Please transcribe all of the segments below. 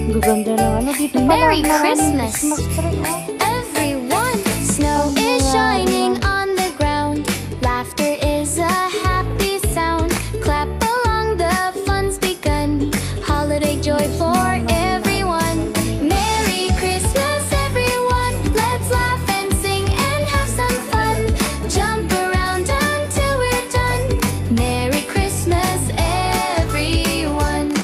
Gaganda ng ano dito pala. Merry Christmas, Christmas tree, oh. everyone. Snow is shining on the ground. Laughter is a happy sound. Clap along, the fun's begun. Holiday joy for everyone. Merry Christmas, everyone. Let's laugh and sing and have some fun. Jump around until we're done. Merry Christmas, everyone.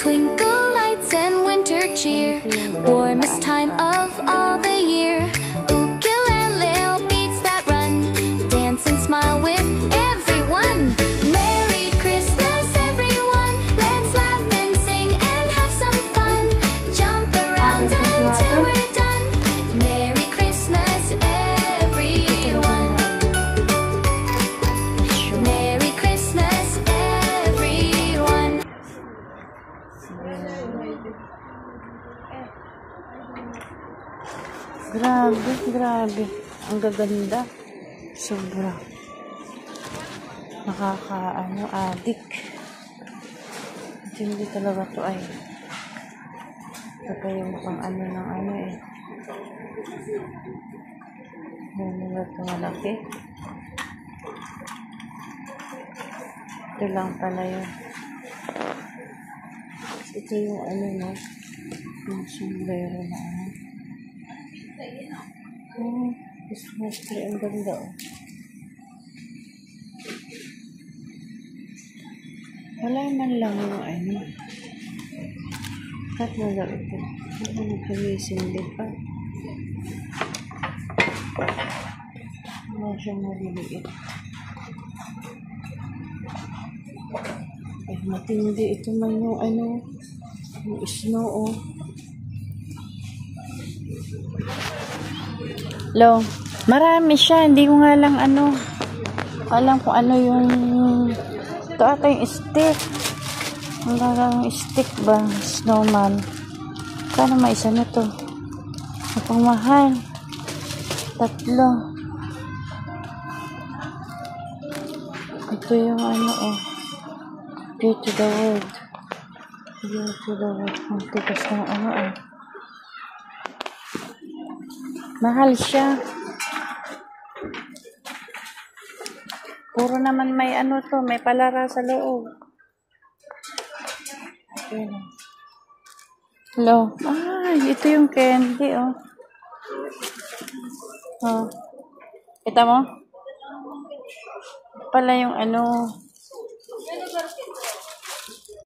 Twinkle lights and winter cheer, warmest time of all the year. Ukulele beats that run, dance and smile with everyone. Merry Christmas, everyone. Let's laugh and sing and have some fun. Jump around until we're done. Merry Christmas, everyone. Merry Christmas, everyone. Grabe, grabe. Ang gaganda. Sobra. Adik. Hindi talaga to ay. Ito yung pang ano ng ano eh. Yan nila ito malaki. Ito lang pala yun. Ito yung ano no. Yung sombrero na ano. Oh, Christmas tree. Ang ganda oh. Wala man lang yung ano. Kat na lang ito. Ano kamising din pa. Wala siyang maliliit. Ay, matindi. Ito man yung ano. Yung snow oh. Lo, marami siya. Hindi ko nga lang ano. Alam kung ano yung ito ata yung stick. Ang lagang stick ba? Snowman. Kano may isa na to? Napang mahal. 3. Ito yung ano oh. Go to the world. Go to the world. Ang tikas ng ano oh. Mahal siya. Puro naman may ano to, may palara sa loob. Okay. Hello. Ah, ito yung candy, oh. Oh. Kita mo? Pala yung ano,